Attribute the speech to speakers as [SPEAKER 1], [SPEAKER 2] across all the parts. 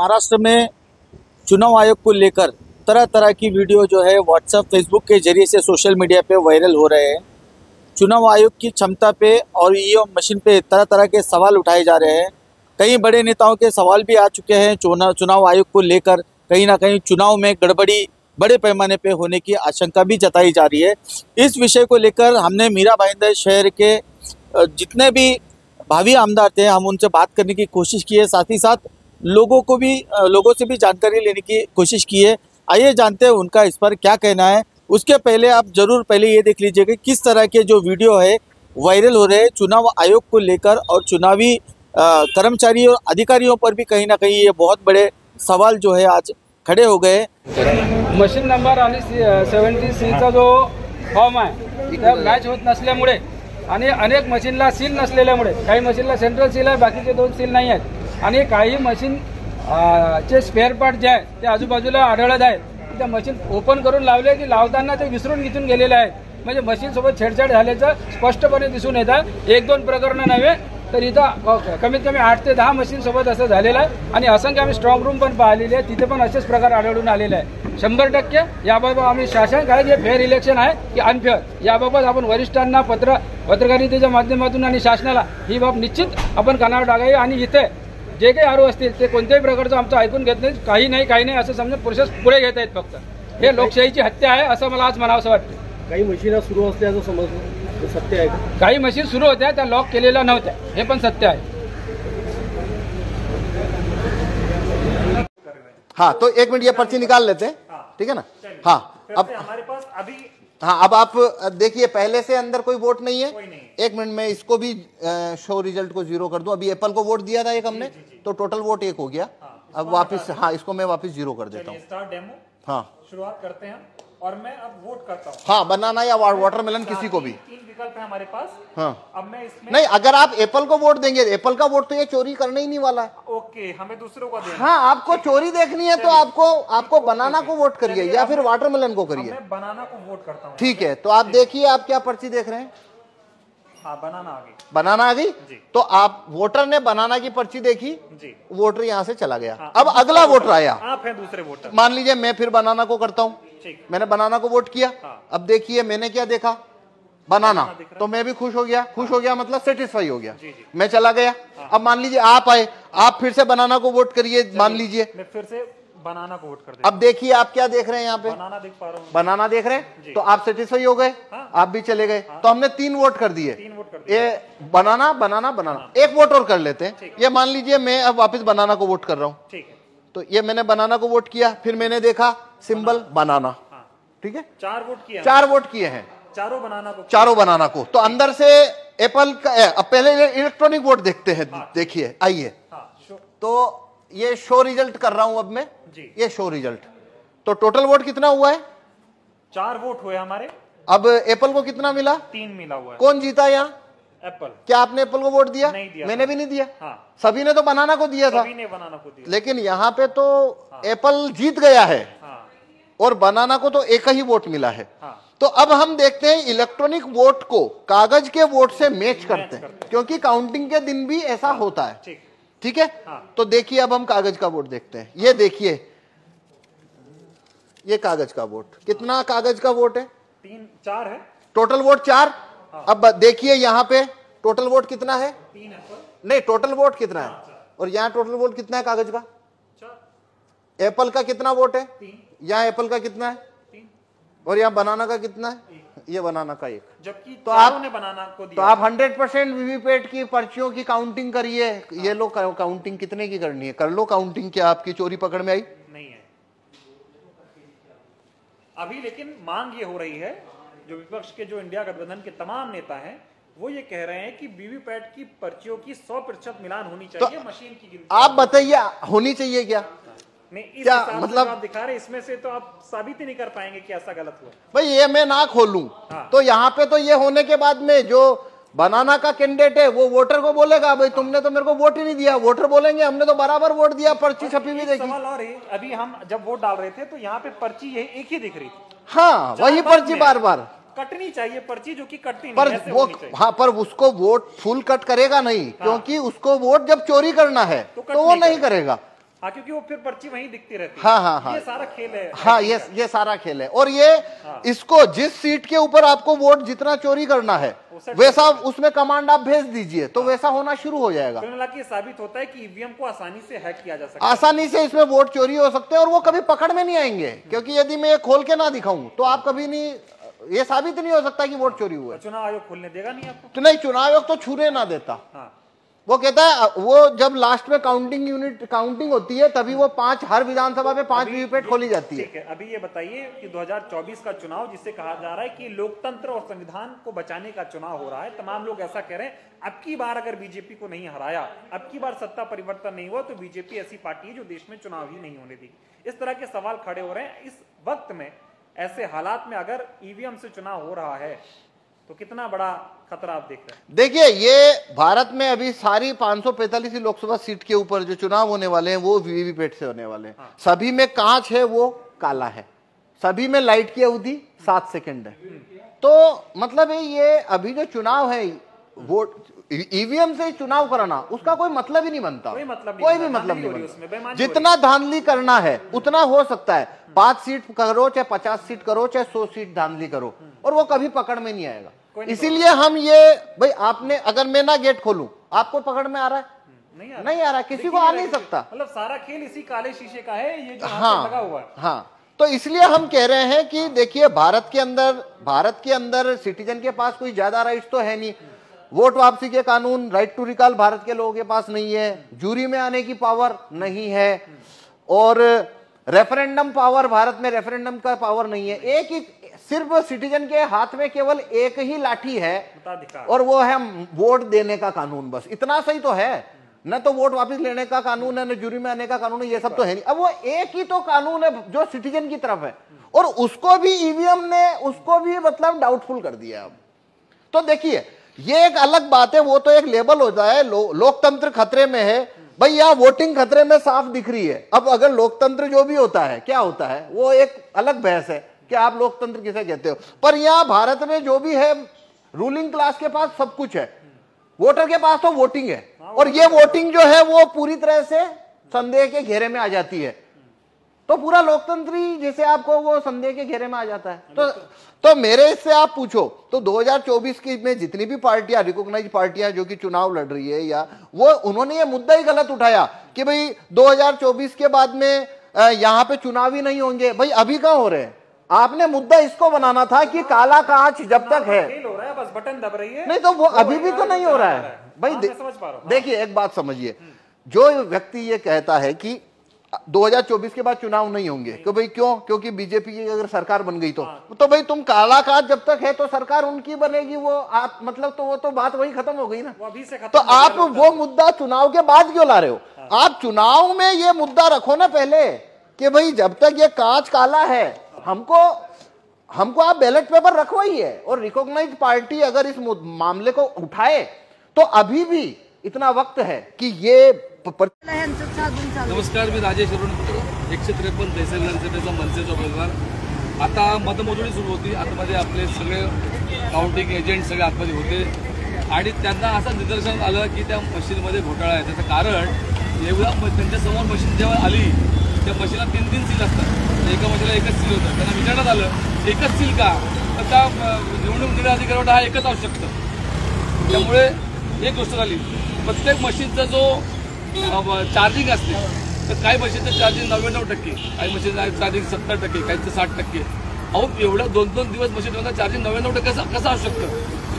[SPEAKER 1] महाराष्ट्र में चुनाव आयोग को लेकर तरह तरह की वीडियो जो है व्हाट्सएप फेसबुक के जरिए से सोशल मीडिया पे वायरल हो रहे हैं। चुनाव आयोग की क्षमता पे और ईवीएम मशीन पे तरह तरह के सवाल उठाए जा रहे हैं। कई बड़े नेताओं के सवाल भी आ चुके हैं चुनाव आयोग को लेकर। कहीं ना कहीं चुनाव में गड़बड़ी बड़े पैमाने पे होने की आशंका भी जताई जा रही है। इस विषय को लेकर हमने मीरा भाईंदर शहर के जितने भी भावी आमदार थे हम उनसे बात करने की कोशिश की है, साथ ही साथ लोगों से भी जानकारी लेने की कोशिश की है। आइए जानते हैं उनका इस पर क्या कहना है। उसके पहले आप जरूर पहले ये देख लीजिए कि किस तरह के जो वीडियो है वायरल हो रहे हैं चुनाव आयोग को लेकर और चुनावी कर्मचारी और अधिकारियों पर भी कहीं ना कहीं ये बहुत बड़े सवाल जो है आज खड़े हो गए।
[SPEAKER 2] मशीन नंबर आणि 70C चा जो फॉर्म आहे त्या मॅच होत नसल्यामुळे आणि अनेक मशीनला सील नसलेल्यामुळे काही मशीनला सेंट्रल सील आहे, बाकीचे 2 सील नाही आहेत आणि काही मशीन चे स्पेअर पार्ट जे आहे ते आजूबाजूला आढळत आहेत। त्या मशीन ओपन करून लावले की लावताना ते विसरून इथून गेलेले आहेत, म्हणजे मशीन सोबत छेडछाड झाल्याचं स्पष्टपणे दिसून येतं। 1-2 प्रकरणं नव्हे तर इथं कमीत कमी 8 ते 10 मशीन सोबत असं झालेलं आहे आणि असंख्य आम्ही स्ट्रॉंग रूम पण पाहिलेले आहे, तिथे पण असेच प्रकार आढळून आलेले आहे। 100% याबाबत आम्ही शासन काय जे फेअर इलेक्शन आहे की अनफेअर याबाबत आपण वरिष्ठांना पत्रकारितेच्या माध्यमातून आणि शासनाला ही बाब निश्चित आपण कानावर टाकावी आणि इथे जे काही आरोप असतील ते कोणत्याही प्रकारचं आमचं ऐकून घेत नाही, काही नाही असं समजून प्रोसेस पुढे घेत आहेत। फक्त हे लोकशाहीची हत्या आहे असं मला आज म्हणावंसं वाटतं।
[SPEAKER 3] काही मशीन सुरू असल्याचं समजलं सत्य आहे का?
[SPEAKER 2] काही मशीन सुरू होत्या त्या लॉक केलेल्या नव्हत्या, हे पण सत्य आहे।
[SPEAKER 4] हाँ तो 1 मिनट ये पर्ची निकाल लेते हैं, ठीक है ना। हाँ अब
[SPEAKER 5] हमारे पास अभी
[SPEAKER 4] अब आप देखिए पहले से अंदर कोई वोट नहीं है। 1 मिनट में इसको भी शो रिजल्ट को 0 कर दूं। अभी एप्पल को वोट दिया था एक हमने, तो टोटल वोट 1 हो गया। अब वापस हाँ इसको मैं वापस 0 कर देता हूँ।
[SPEAKER 5] स्टार्ट डेमो
[SPEAKER 4] हाँ
[SPEAKER 5] शुरुआत करते हैं और मैं अब वोट करता हूँ।
[SPEAKER 4] हाँ बनाना या वाटरमेलन किसी को भी
[SPEAKER 5] 3 विकल्प है हमारे पास।
[SPEAKER 4] हाँ
[SPEAKER 5] अब मैं इसमें
[SPEAKER 4] नहीं, अगर आप एप्पल को वोट देंगे, एप्पल का वोट तो ये चोरी करने ही नहीं वाला है।
[SPEAKER 5] ओके, हमें दूसरों को देना।
[SPEAKER 4] हाँ आपको चोरी देखनी है तो आपको बनाना को वोट करिए या फिर वाटरमेलन को करिए।
[SPEAKER 5] मैं बनाना को वोट करता हूँ।
[SPEAKER 4] ठीक है, तो आप देखिए आप क्या पर्ची देख रहे हैं।
[SPEAKER 5] हाँ बनाना आ गई।
[SPEAKER 4] बनाना आ गई तो आप वोटर ने बनाना की पर्ची देखी
[SPEAKER 5] जी,
[SPEAKER 4] वोटर यहाँ से चला गया। अब अगला वोटर आया,
[SPEAKER 5] आप हैं दूसरे वोटर।
[SPEAKER 4] मान लीजिए मैं फिर बनाना को करता हूँ,
[SPEAKER 5] ठीक,
[SPEAKER 4] मैंने बनाना को वोट किया। अब देखिए मैंने क्या देखा, बनाना, तो मैं भी खुश हो गया मतलब सेटिस्फाई हो गया, मैं चला गया। अब मान लीजिए आप आए, आप फिर से बनाना को वोट करिए, मान लीजिए
[SPEAKER 5] मैं फिर से बनाना को वोट कर देता
[SPEAKER 4] अब देखिए आप क्या देख रहे हैं यहाँ पे,
[SPEAKER 5] हूँ। बनाना देख पा रहा हूँ।
[SPEAKER 4] बनाना देख रहे हैं, तो आप सेटिस्फाई हो गए, आप भी चले गए। तो हमने 3 वोट कर दिए,
[SPEAKER 5] 3 वोट कर दिए।
[SPEAKER 4] ये बनाना 1 वोट और कर लेते हैं। ये मान लीजिए मैं अब वापस बनाना को वोट कर रहा हूँ,
[SPEAKER 5] ठीक है।
[SPEAKER 4] तो ये मैंने बनाना को वोट किया, फिर मैंने देखा सिंबल बनाना, ठीक है,
[SPEAKER 5] 4 वोट किए।
[SPEAKER 4] 4 वोट किए हैं,
[SPEAKER 5] चारों बनाना को।
[SPEAKER 4] चारों बनाना को। तो अंदर से एप्पल का अब पहले इलेक्ट्रॉनिक वोट देखते हैं। देखिए आइए, तो ये शो रिजल्ट कर रहा हूं अब मैं
[SPEAKER 5] जी।
[SPEAKER 4] ये शो रिजल्ट, तो टोटल वोट कितना हुआ है?
[SPEAKER 5] 4 वोट हुए हमारे।
[SPEAKER 4] अब एप्पल को कितना मिला?
[SPEAKER 5] 3 मिला हुआ है।
[SPEAKER 4] कौन जीता यहाँ?
[SPEAKER 5] एप्पल।
[SPEAKER 4] क्या आपने एप्पल को वोट दिया?
[SPEAKER 5] नहीं दिया।
[SPEAKER 4] मैंने भी नहीं दिया।
[SPEAKER 5] हाँ।
[SPEAKER 4] सभी ने तो बनाना को दिया था,
[SPEAKER 5] सभी ने बनाना को दिया।
[SPEAKER 4] लेकिन यहाँ पे तो एप्पल जीत गया है और बनाना को तो 1 ही वोट मिला है। तो अब हम देखते हैं इलेक्ट्रॉनिक वोट को कागज के वोट से मैच करते हैं, क्योंकि काउंटिंग के दिन भी ऐसा होता है, ठीक है। तो देखिए अब हम कागज का वोट देखते हैं। ये देखिए ये कागज का वोट, कितना कागज का वोट है?
[SPEAKER 5] 4 है
[SPEAKER 4] टोटल वोट 4। अब देखिए यहाँ पे टोटल वोट कितना है?
[SPEAKER 5] 3 है।
[SPEAKER 4] नहीं, टोटल वोट कितना है? और यहाँ टोटल वोट कितना है कागज का? 4। एप्पल का कितना वोट है? 3। यहाँ एप्पल का कितना है? 3। और यहाँ बनाना का कितना है? ये बनाना का 1।
[SPEAKER 5] जबकि
[SPEAKER 4] तो आप
[SPEAKER 5] ने बनाना को दिया।
[SPEAKER 4] तो आप 100% वीवीपैट की पर्चियों की काउंटिंग करिए। ये लो काउंटिंग कितने की करनी है, कर लो काउंटिंग। क्या आपकी चोरी पकड़ में आई?
[SPEAKER 5] नहीं है अभी, लेकिन मांग ये हो रही है, जो विपक्ष के जो इंडिया गठबंधन के तमाम नेता हैं वो ये कह रहे हैं कि वीवीपैट की पर्चियों की 100% मिलान होनी चाहिए।
[SPEAKER 4] तो
[SPEAKER 5] मशीन की गिनती
[SPEAKER 4] आप बताइए होनी चाहिए क्या?
[SPEAKER 5] नहीं, इस
[SPEAKER 4] क्या
[SPEAKER 5] हिसाब से
[SPEAKER 4] मतलब
[SPEAKER 5] जो आप दिखा रहे हैं इसमें से तो आप साबित ही नहीं कर पाएंगे कि ऐसा गलत हुआ।
[SPEAKER 4] भाई ये मैं ना खोलूं तो यहाँ पे तो ये होने के बाद में जो बनाना का कैंडिडेट है वो वोटर को बोलेगा भाई तुमने तो मेरे को वोट ही नहीं दिया। वोटर बोलेंगे हमने तो बराबर वोट दिया, पर्ची छपी हुई देखी।
[SPEAKER 5] सवाल और है, अभी हम जब वोट डाल रहे थे तो यहाँ पे पर्ची ये एक ही दिख रही थी।
[SPEAKER 4] हाँ वही पर्ची बार बार
[SPEAKER 5] कटनी चाहिए पर्ची, जो कि कटती
[SPEAKER 4] पर
[SPEAKER 5] नहीं, ऐसे
[SPEAKER 4] वो
[SPEAKER 5] होनी चाहिए।
[SPEAKER 4] हाँ पर उसको वोट फुल कट करेगा नहीं, क्योंकि उसको वोट जब चोरी करना है तो वो नहीं करेगा।
[SPEAKER 5] हाँ, क्योंकि वो फिर पर्ची वहीं दिखती रहती है।
[SPEAKER 4] हाँ हाँ हाँ,
[SPEAKER 5] ये सारा खेल है।
[SPEAKER 4] हाँ, ये सारा खेल है। और ये इसको जिस सीट के ऊपर आपको वोट जितना चोरी करना है वैसा उसमें कमांड आप भेज दीजिए तो वैसा होना शुरू हो जाएगा।
[SPEAKER 5] कुल मिला के साबित होता है कि ईवीएम को आसानी से हैक किया जा सकता है।
[SPEAKER 4] आसानी से इसमें वोट चोरी हो सकते हैं और वो कभी पकड़ में नहीं आएंगे, क्योंकि यदि मैं खोल के ना दिखाऊं तो आप कभी नहीं, ये साबित नहीं हो सकता कि वोट चोरी हुआ है।
[SPEAKER 5] चुनाव आयोग खोलने देगा नहीं आपको?
[SPEAKER 4] तो नहीं, चुनाव आयोग तो छूने ना देता।
[SPEAKER 5] हाँ।
[SPEAKER 4] वो कहता है, वो जब लास्ट में काउंटिंग होती है तभी वो 5 हर विधानसभा में 5 वीवीपैट खोली जाती है।
[SPEAKER 5] ठीक है, अभी ये बताइए कि 2024 का चुनाव जिसे कहा जा रहा है कि लोकतंत्र और संविधान को बचाने का चुनाव हो रहा है, तमाम लोग ऐसा कह रहे हैं अब की बार अगर बीजेपी को नहीं हराया, अब की बार सत्ता परिवर्तन नहीं हुआ तो बीजेपी ऐसी पार्टी है जो देश में चुनाव ही नहीं होने देगी। इस तरह के सवाल खड़े हो रहे हैं। इस वक्त में, ऐसे हालात में अगर ईवीएम से चुनाव हो रहा है तो कितना बड़ा खतरा आप देख रहे हैं?
[SPEAKER 4] देखिए, ये भारत में अभी सारी 545 लोकसभा सीट के ऊपर जो चुनाव होने वाले हैं वो वीवीपैट से होने वाले हैं।
[SPEAKER 5] हाँ।
[SPEAKER 4] सभी में कांच है, वो काला है, सभी में लाइट की अवधि 7 सेकंड है। तो मतलब है ये अभी जो चुनाव है, वोट ईवीएम से चुनाव कराना उसका कोई मतलब ही नहीं बनता, कोई भी मतलब नहीं बनता। जितना धांधली करना है उतना हो सकता है, 5 सीट करो चाहे 50 सीट करो चाहे 100 सीट धांधली करो, और वो कभी पकड़ में नहीं आएगा। इसीलिए हम ये, भाई आपने, अगर मैं ना गेट खोलूं आपको पकड़ में आ रहा है? नहीं आ रहा, किसी को आ नहीं सकता।
[SPEAKER 5] मतलब सारा खेल इसी काले शीशे का है, ये जो
[SPEAKER 4] हाँ,
[SPEAKER 5] लगा हुआ है।
[SPEAKER 4] हाँ, तो इसलिए हम कह रहे हैं कि देखिए, भारत के अंदर सिटीजन के पास कोई ज्यादा राइट्स तो है नहीं। वोट वापसी के कानून, राइट टू रिकॉल भारत के लोगों के पास नहीं है, जूरी में आने की पावर नहीं है, और रेफरेंडम पावर, भारत में रेफरेंडम का पावर नहीं है। एक ही सिर्फ सिटीजन के हाथ में केवल एक ही लाठी है और वो है वोट देने का कानून, बस इतना सही तो है। न तो वोट वापस लेने का कानून है, न जूरी में आने का कानून है, ये सब तो है नहीं। अब वो एक ही तो कानून है जो सिटीजन की तरफ है, और उसको भी ईवीएम ने उसको भी मतलब डाउटफुल कर दिया। अब तो देखिए, ये एक अलग बात है, वो तो एक लेबल होता है, लोकतंत्र खतरे में है। भाई यहाँ वोटिंग खतरे में साफ दिख रही है। अब अगर लोकतंत्र जो भी होता है, क्या होता है, वो एक अलग बहस है कि आप लोकतंत्र किसे कहते हो। पर यहाँ भारत में जो भी है, रूलिंग क्लास के पास सब कुछ है, वोटर के पास तो वोटिंग है, और ये वोटिंग जो है वो पूरी तरह से संदेह के घेरे में आ जाती है। तो पूरा लोकतंत्र ही जैसे आपको वो संदेह के घेरे में आ जाता है। तो मेरे से आप पूछो तो 2024 की में जितनी भी पार्टियां, रिकॉग्नाइज पार्टियां जो कि चुनाव लड़ रही है, या वो उन्होंने ये मुद्दा ही गलत उठाया कि भाई 2024 के बाद में यहाँ पे चुनाव ही नहीं होंगे। भाई अभी कहाँ हो रहे हैं? आपने मुद्दा इसको बनाना था कि काला कांच जब तक है,
[SPEAKER 5] हो रहा है, बस बटन दब रही है,
[SPEAKER 4] नहीं तो वो अभी भी तो नहीं हो रहा है। भाई देखिए, एक बात समझिए, जो व्यक्ति ये कहता है कि 2024 के बाद चुनाव नहीं होंगे, कि भाई क्यों? क्योंकि बीजेपी की अगर सरकार बन गई तो भाई तुम काला कांच जब तक है तो सरकार उनकी बनेगी, वो आप मतलब तो वो तो बात वही खत्म हो गई ना।
[SPEAKER 5] वो अभी से खत्म
[SPEAKER 4] तो आप वो मुद्दा चुनाव के बाद क्यों ला रहे हो? आप चुनाव में ये मुद्दा रखो ना पहले कि भाई जब तक ये कांच काला है, हमको आप बैलेट पेपर रखवाइए। और रिकॉग्नाइज्ड पार्टी अगर इस मामले को उठाए तो अभी भी इतना वक्त है कि ये
[SPEAKER 6] नमस्कार, मी राजेश अरुण 153 तहसील विधानसभेचा मनसेचा उमेदवार। आता मतमोजणी सुरू होती, आतमध्ये आपले सगळे काउंटिंग एजंट सगळे आतमध्ये होते आणि त्यांना असं निदर्शन आलं की त्या मशीनमध्ये घोटाळा आहे। त्याचं कारण एवढा त्यांच्यासमोर मशीन जेव्हा आली, त्या मशीनला 3 सील असतात, एका मशीनला एकच सील होतं। त्यांना विचारण्यात आलं एकच सील का, तर त्या निवडणूक निर्णय अधिकाऱ्याला हा एकच आवश्यक होतं। त्यामुळे एक गोष्ट झाली, प्रत्येक मशीनचा जो चार्जिंग असते, तर काही मशीनचं चार्जिंग 99%, काही मशीन चार्जिंग 70%, काहीचं 60%। अहो एवढ्या 2-2 दिवस मशीनला चार्जिंग 99% कसं असू शकतं?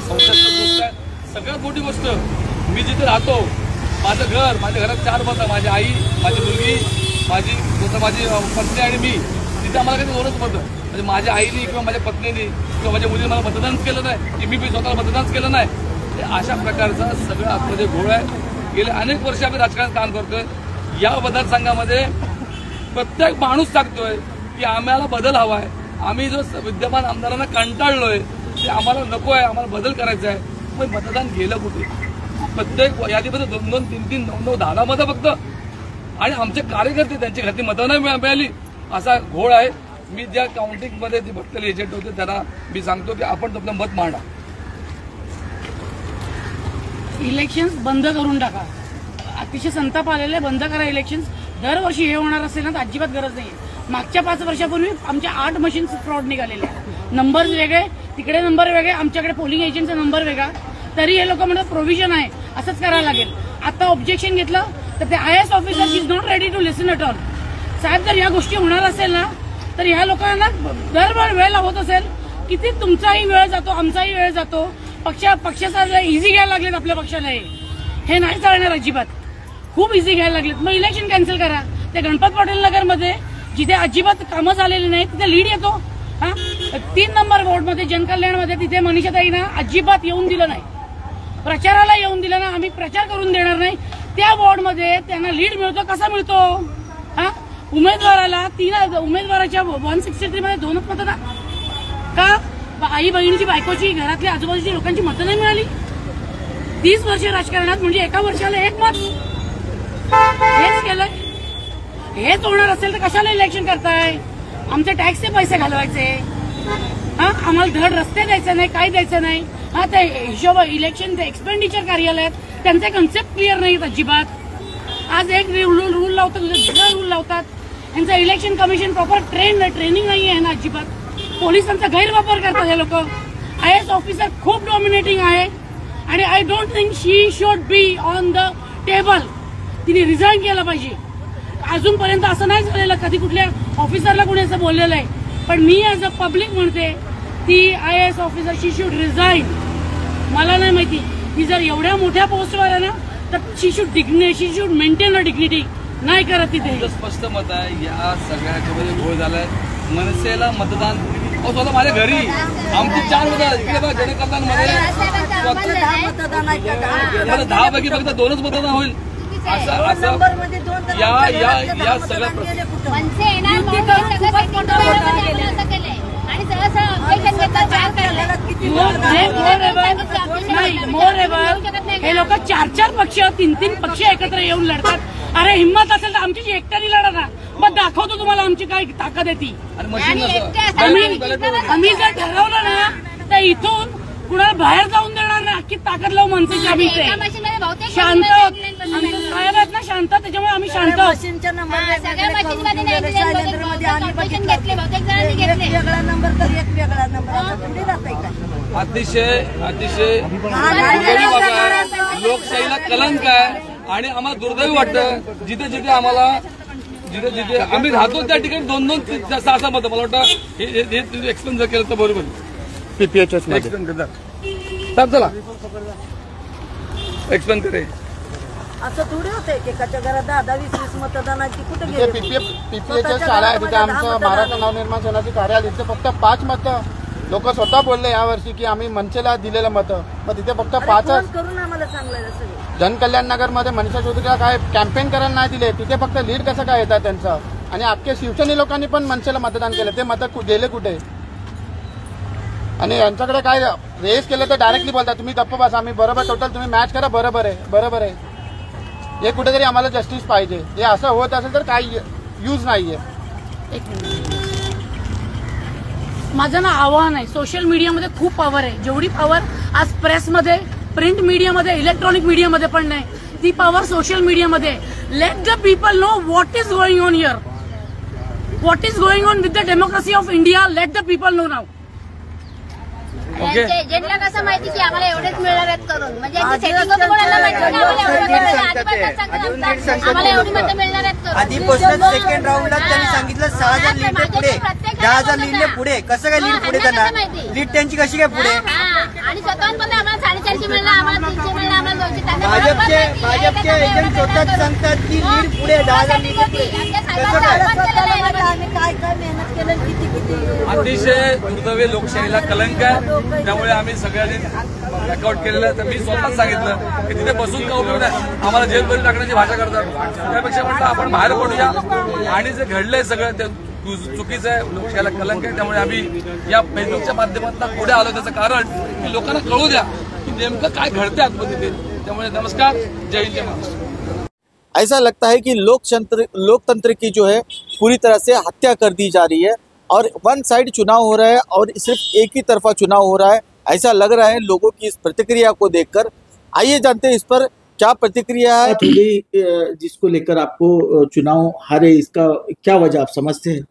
[SPEAKER 6] संशयास्पद गोष्ट आहे। सगळ्यात मोठी गोष्ट, मी जिथे राहतो, माझं घर, माझ्या घरात 4 मतं, माझी आई, माझी मुलगी, माझी पत्नी आणि मी, तिथे आम्हाला काही 2च मतं। म्हणजे माझ्या आईने किंवा माझ्या पत्नीने किंवा माझ्या मुलीने मला मतदानच केलं नाही, की मी स्वतःला मतदानच केलं नाही। अशा प्रकारचा सगळं आतमध्ये घोळ आहे। गेले अनेक वर्ष आम्ही राजकारणात काम करतोय। या मतदारसंघामध्ये प्रत्येक माणूस सांगतोय की आम्हाला बदल हवा आहे, आम्ही जो विद्यमान आमदारांना कंटाळलोय, ते आम्हाला नको आहे, आम्हाला बदल करायचा आहे। पण मतदान गेलं कुठे? प्रत्येक यादीमध्ये 2-2, 3-3, 9-9, 10 मतं फक्त, आणि आमचे कार्यकर्ते त्यांची घातली मतं नाही मिळाली, असा घोळ आहे। मी ज्या काउंटिंगमध्ये जे बसलेले एजंट होते त्यांना मी सांगतो की आपण आपलं मत मांडा,
[SPEAKER 7] इलेक्शन बंद करून टाका, अतिशय संताप आलेला आहे. बंद करा इलेक्शन. दरवर्षी हे होणार असेल ना तर अजिबात गरज नाही. मागच्या 5 वर्षापूर्वी आमच्या 8 मशीन फ्रॉड निघालेले आहेत. नंबर वेगळे, तिकडे नंबर वेगळे, आमच्याकडे पोलिंग एजंटचा नंबर वेगळा. तरी हे लोक म्हणतात प्रोव्हिजन आहे, असंच करायला लागेल. आता ऑब्जेक्शन घेतलं तर ते IAS officer is not ready to listen at all. साहेब, जर या गोष्टी होणार असेल ना तर ह्या लोकांना दरबार वेळ होत असेल. किती तुमचाही वेळ जातो, आमचाही वेळ जातो. पक्षाचा इझी घ्यायला लागलेत आपल्या पक्षाला. हे नाही चालणार अजिबात. खूप इझी घ्यायला लागलेत. मग इलेक्शन कॅन्सल करा. ते गणपत पाटील नगर मध्ये जिथे अजिबात कामं झालेली नाही तिथे लीड येतो. 3 नंबर वॉर्डमध्ये जनकल्याणमध्ये तिथे मनीषाताईंना अजिबात येऊन दिलं नाही. प्रचाराला येऊन दिलं ना. आम्ही प्रचार करून देणार नाही. त्या वॉर्डमध्ये त्यांना लीड मिळतो. कसा मिळतो? उमेदवाराला 3 उमेदवाराच्या 163 मध्ये 2च मतदान का? आई बहिणीची, बायकोची, घरातल्या आजूबाजूच्या लोकांची मतं नाही मिळाली. 30 वर्ष राजकारणात म्हणजे एका वर्षाला 1 मत. हेच केलंय. हेच होणार असेल तर कशाला इलेक्शन करताय? आमचे टॅक्सचे पैसे घालवायचे. आम्हाला धड रस्ते द्यायचे नाही, काय द्यायचं नाही. ते हिशोब इलेक्शन एक्सपेंडिचर कार्यालयात त्यांचे कन्सेप्ट क्लिअर नाहीत अजिबात. आज एक रूल लावतात, दुसरा रूल लावतात. यांचं इलेक्शन कमिशन प्रॉपर ट्रेनिंग नाही आहे ना अजिबात. पोलिसांचा गैरवापर करतात हे लोक. IAS ऑफिसर खूप डॉमिनेटिंग आहे आणि I don't think she should be on the table. तिने रिझाईन केलं पाहिजे. अजूनपर्यंत असं नाही झालेलं कधी कुठल्या ऑफिसरला कोणी असं बोललेलं आहे. पण मी ॲज अ पब्लिक म्हणते ती IAS officer she should resign. मला नाही माहिती ती जर एवढ्या मोठ्या पोस्टवर आहे ना तर she should maintain a dignity. नाही करत तिथे.
[SPEAKER 6] स्पष्ट मत आहे या सगळ्याच्यामध्ये घोळ झालाय. मनसेला मतदान स्वतः माझ्या घरी आमची 4 मतदान इकडे बघा जनकल्याणमध्ये 10 पैकी फक्त 2च मतदान होईल. असं या सगळ्या
[SPEAKER 7] हे लोक 4 पक्ष 3 पक्ष एकत्र येऊन लढतात. अरे हिंमत असेल तर आमची एकट्याने लढा ना. मग दाखवतो तुम्हाला आमची काय ताकद आहे ती. आम्ही जर ठरवलं ना तर इथून कुणाला बाहेर जाऊन देणार नाही. अख्खी ताकद लावू मनसेची. आम्ही शांत आहोत. साहेब आहेत ना शांत, त्याच्यामुळे आम्ही शांत आहोत.
[SPEAKER 6] अतिशय लोकशाहीला कलंक आहे आणि आम्हाला दुर्दैवी वाटतं जिथे आम्हाला जिथे आम्ही राहतो त्या ठिकाणी 2-2, 6-6 मतं. मला वाटतं हे एक्सप्लेन जर केलं तर बरोबर.
[SPEAKER 1] PPHS
[SPEAKER 6] एक्सप्लेन करतात साहेब. चला एक्सप्लेन करे.
[SPEAKER 8] असं थोडी होते एकाच्या घरात 10-20 मतदानाची कुठे गेले?
[SPEAKER 9] PPHS शाळा आहे तिथे आमचं महाराष्ट्र नवनिर्माण सेनाचे कार्यालय. तिथे फक्त 5 मतं लोक स्वतः बोलले यावर्षी की आम्ही मनसेला दिलेलं मतं. मग तिथे फक्त 5च
[SPEAKER 8] करून आम्हाला सांगलं.
[SPEAKER 9] जनकल्याण नगरमध्ये मनीषा चौधरीला काय कॅम्पेन करायला नाही दिले. तिथे फक्त लीड कसं काय येतात त्यांचं. आणि अख्खे शिवसेने लोकांनी पण मनसेला मतदान केलं. ते मतं गेले कुठे? आणि यांच्याकडे काय रेस केलं तर डायरेक्टली बोलतात तुम्ही गप्प बसा, आम्ही बरोबर टोटल तुम्ही मॅच करा. बरोबर आहे. हे कुठेतरी आम्हाला जस्टिस पाहिजे. हे असं होत असेल तर काही यूज नाहीये.
[SPEAKER 7] माझं ना आव्हान आहे. सोशल मीडियामध्ये खूप पॉवर आहे. जेवढी पॉवर आज प्रेसमध्ये, प्रिंट मीडियामध्ये, इलेक्ट्रॉनिक मीडियामध्ये पण नाही, ती पॉवर सोशल मीडियामध्ये. Let the people know what is going on here, what is going on with the democracy of India. Let the people know now.
[SPEAKER 10] एजंटला कसं माहिती की आम्हाला एवढेच मिळणार आहेत करून, म्हणजे आधी
[SPEAKER 11] पोस्टल सेकंड राऊंडला त्यांनी सांगितलं 6,000 लीडने पुढे, 10,000 लीडने पुढे. कसं काय लीड पुढे त्यांना? लीड त्यांची कशी काय पुढे?
[SPEAKER 10] आणि स्वतःहून पण आम्हाला 450 मिळणार, आम्हाला 300 मिळणार, आम्हाला 200.
[SPEAKER 11] भाजपचे एजंट स्वतःच सांगतात की लीड पुढे, 10,000 लीड पुढे.
[SPEAKER 8] काय काय मेहनत केलं, किती
[SPEAKER 6] अतिशय दुर्दैवी लोकशाहीला कलंक आहे. त्यामुळे आम्ही सगळ्यांनी वर्कआउट केलेलं आहे. तर मी स्वतःच सांगितलं की तिथे बसून का उपयोग नाही, आम्हाला जेलमध्ये टाकण्याची भाषा करतात. त्यापेक्षा म्हटलं आपण बाहेर पडूया. आणि जे घडलंय सगळं ते चुकीचं आहे, लोकशाहीला कलंक आहे. त्यामुळे आम्ही या फेसबुकच्या माध्यमातून पुढे आलो. त्याचं कारण की लोकांना कळू द्या की नेमकं काय घडतंय आतमध्ये. त्यामुळे नमस्कार, जय हिंद, जय महाराष्ट्र.
[SPEAKER 1] ऐसा लगता है कि लोकतंत्र की जो है पूरी तरह से हत्या कर दी जा रही है और वन साइड चुनाव हो रहा है और सिर्फ एक ही तरफा चुनाव हो रहा है, ऐसा लग रहा है लोगों की इस प्रतिक्रिया को देखकर। आइए जानते हैं इस पर क्या प्रतिक्रिया है थोड़ी जिसको लेकर आपको चुनाव हारे, इसका क्या वजह आप समझते हैं?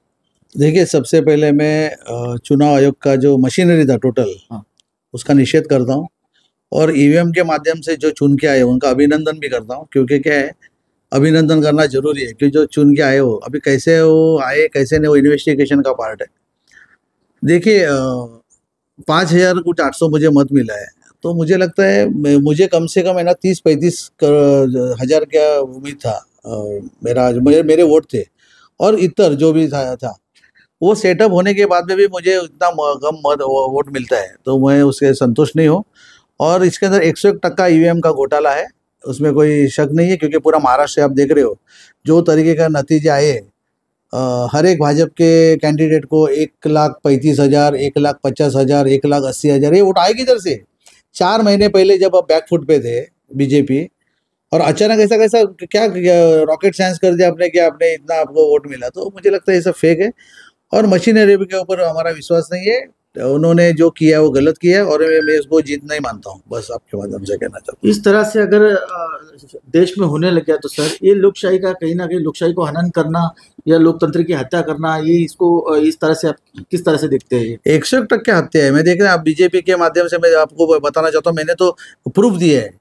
[SPEAKER 12] देखिए, सबसे पहले मैं चुनाव आयोग का जो मशीनरी था टोटल, उसका निषेध करता हूँ और ईवीएम के माध्यम से जो चुन के आए उनका अभिनंदन भी करता हूँ, क्योंकि क्या है, अभिनंदन करना जरूरी है, क्योंकि जो चुन के आए हो, अभी कैसे वो आए कैसे नहीं, वो इन्वेस्टिगेशन का पार्ट है। देखिए 5,000 कुछ 800 मुझे मत मिला है, तो मुझे लगता है मुझे कम से कम है ना 30-35 हज़ार का उम्मीद था, मेरे वोट थे और इतर जो भी था वो सेटअप होने के बाद में भी मुझे इतना कम वोट मिलता है, तो मैं उससे संतुष्ट नहीं हूँ। और इसके अंदर 101% ईवीएम का घोटाला है, उसमें कोई शक नहीं है, क्योंकि पूरा महाराष्ट्र आप देख रहे हो जो तरीके का नतीजे आए। हर एक भाजपा के कैंडिडेट को 1,35,000, 1,50,000, 1,80,000 ये वोट आए किधर से? 4 महीने पहले जब आप बैकफुट पे थे बीजेपी, और अचानक ऐसा कैसा क्या रॉकेट साइंस कर दिया आपने कि आपने इतना आपको वोट मिला? तो मुझे लगता है ये सब फेक है और मशीनरी के ऊपर हमारा विश्वास नहीं है। उन्होंने जो किया वो गलत किया है और मैं इसको जीत नहीं मानता हूँ, बस आपके माध्यम से कहना चाहता हूँ।
[SPEAKER 1] इस तरह से अगर देश में होने लग गया तो सर ये लोकशाही का कहीं ना कहीं लोकशाही को हनन करना या लोकतंत्र की हत्या करना, ये इसको इस तरह से आप किस तरह से देखते हैं?
[SPEAKER 12] 101% हत्या है। मैं देख रहा हूँ बीजेपी के माध्यम से मैं आपको बताना चाहता हूँ, मैंने तो प्रूफ दिया है।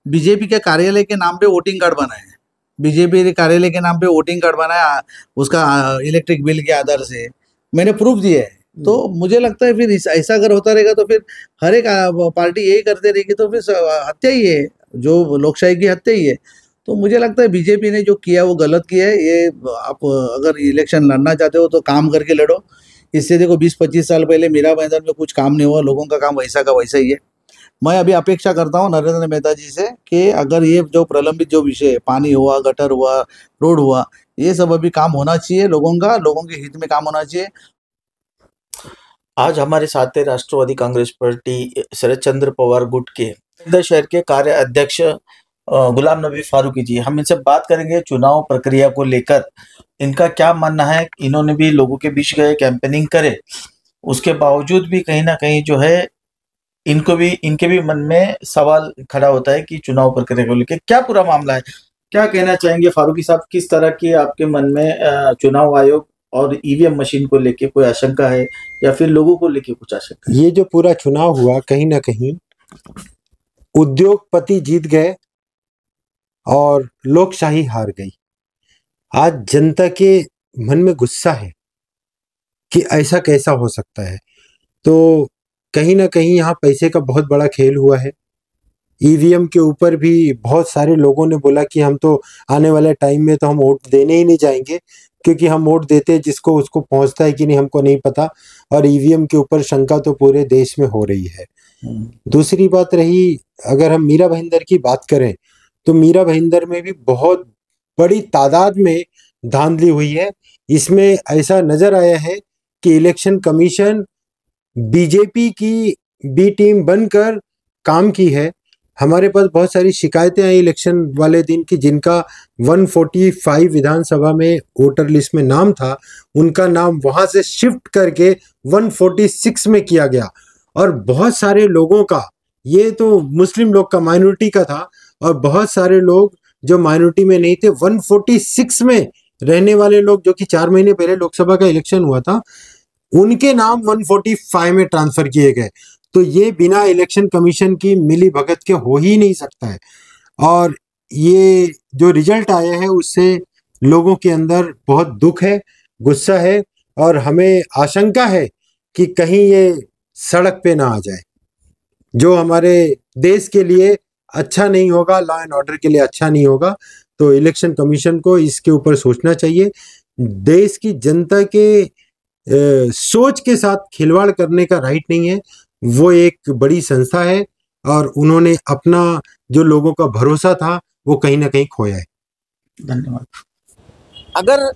[SPEAKER 12] बीजेपी के कार्यालय के नाम पे वोटिंग कार्ड बनाए, बीजेपी के कार्यालय के नाम पे वोटिंग कार्ड बनाया, उसका इलेक्ट्रिक बिल के आधार से मैंने प्रूफ दिया है। तो मुझे लगता है फिर ऐसा अगर होता रहेगा तो फिर हर एक पार्टी यही करते रहेगी, तो फिर हत्या ही है, जो लोकशाही की हत्या ही है। तो मुझे लगता है बीजेपी ने जो किया वो गलत किया है। ये आप अगर इलेक्शन लड़ना चाहते हो तो काम करके लड़ो। इससे देखो 20-25 साल पहले मीरा मैदान में कुछ काम नहीं हुआ, लोगों का काम वैसा का वैसा ही है। मैं अभी अपेक्षा करता हूँ नरेंद्र मेहता जी से कि अगर ये जो प्रलंबित जो विषय, पानी हुआ, गटर हुआ, रोड हुआ, ये सब अभी काम होना चाहिए, लोगों के हित में काम होना चाहिए।
[SPEAKER 1] आज हमारे साथ है राष्ट्रवादी कांग्रेस पार्टी शरद चंद्र पवार गुट के शहर के कार्य अध्यक्ष गुलाम नबी फारूकी जी। हम इनसे बात करेंगे चुनाव प्रक्रिया को लेकर, इनका क्या मानना है। इन्होंने भी लोगों के बीच गए, कैंपेनिंग करे, उसके बावजूद भी कहीं ना कहीं जो है इनके भी मन में सवाल खड़ा होता है कि चुनाव प्रक्रिया को लेकर क्या पूरा मामला है। क्या कहना चाहेंगे फारूकी साहब, किस तरह की आपके मन में चुनाव आयोग और ईवीएम मशीन को लेके कोई आशंका है या फिर लोगों को लेके कुछ आशंका?
[SPEAKER 13] ये जो पूरा चुनाव हुआ, कहीं ना कहीं उद्योगपति जीत गए और लोकशाही हार गई। आज जनता के मन में गुस्सा है कि ऐसा कैसा हो सकता है। तो कहीं ना कहीं यहाँ पैसे का बहुत बड़ा खेल हुआ है। ईवीएम के ऊपर भी बहुत सारे लोगों ने बोला कि हम तो आने वाले टाइम में तो हम वोट देने ही नहीं जाएंगे, क्योंकि हम वोट देते जिसको उसको पहुंचता है कि नहीं हमको नहीं पता। और ईवीएम के ऊपर शंका तो पूरे देश में हो रही है। दूसरी बात रही, अगर हम मीरा भाईंदर की बात करें तो मीरा भाईंदर में भी बहुत बड़ी तादाद में धांधली हुई है। इसमें ऐसा नजर आया है कि इलेक्शन कमीशन बीजेपी की बी टीम बनकर काम की है। हमारे पास बहुत सारी शिकायतें आई इलेक्शन वाले दिन की, जिनका 145 विधानसभा में वोटर लिस्ट में नाम था, उनका नाम वहां से शिफ्ट करके 146 में किया गया। और बहुत सारे लोगों का, ये तो मुस्लिम लोग का, माइनॉरिटी का था, और बहुत सारे लोग जो माइनॉरिटी में नहीं थे, 146 में रहने वाले लोग, जो कि 4 महीने पहले लोकसभा का इलेक्शन हुआ था, उनके नाम 145 में ट्रांसफर किए गए। तो ये बिना इलेक्शन कमीशन की मिली भगत के हो ही नहीं सकता है। और ये जो रिजल्ट आया है उससे लोगों के अंदर बहुत दुख है, गुस्सा है, और हमें आशंका है कि कहीं ये सड़क पे ना आ जाए, जो हमारे देश के लिए अच्छा नहीं होगा, लॉ एंड ऑर्डर के लिए अच्छा नहीं होगा। तो इलेक्शन कमीशन को इसके ऊपर सोचना चाहिए। देश की जनता के सोच के साथ खिलवाड़ करने का राइट नहीं है। वो एक बड़ी संस्था है और उन्होंने अपना जो लोगों का भरोसा था वो कहीं ना कहीं खोया है।
[SPEAKER 1] धन्यवाद। अगर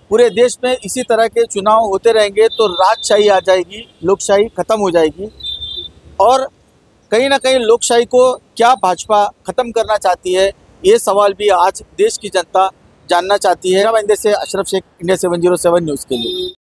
[SPEAKER 1] पूरे देश में इसी तरह के चुनाव होते रहेंगे तो राजशाही आ जाएगी, लोकशाही खत्म हो जाएगी। और कहीं ना कहीं लोकशाही को क्या भाजपा खत्म करना चाहती है, ये सवाल भी आज देश की जनता जानना चाहती है। इंडिया से अशरफ शेख, इंडिया 707 न्यूज़ के लिए।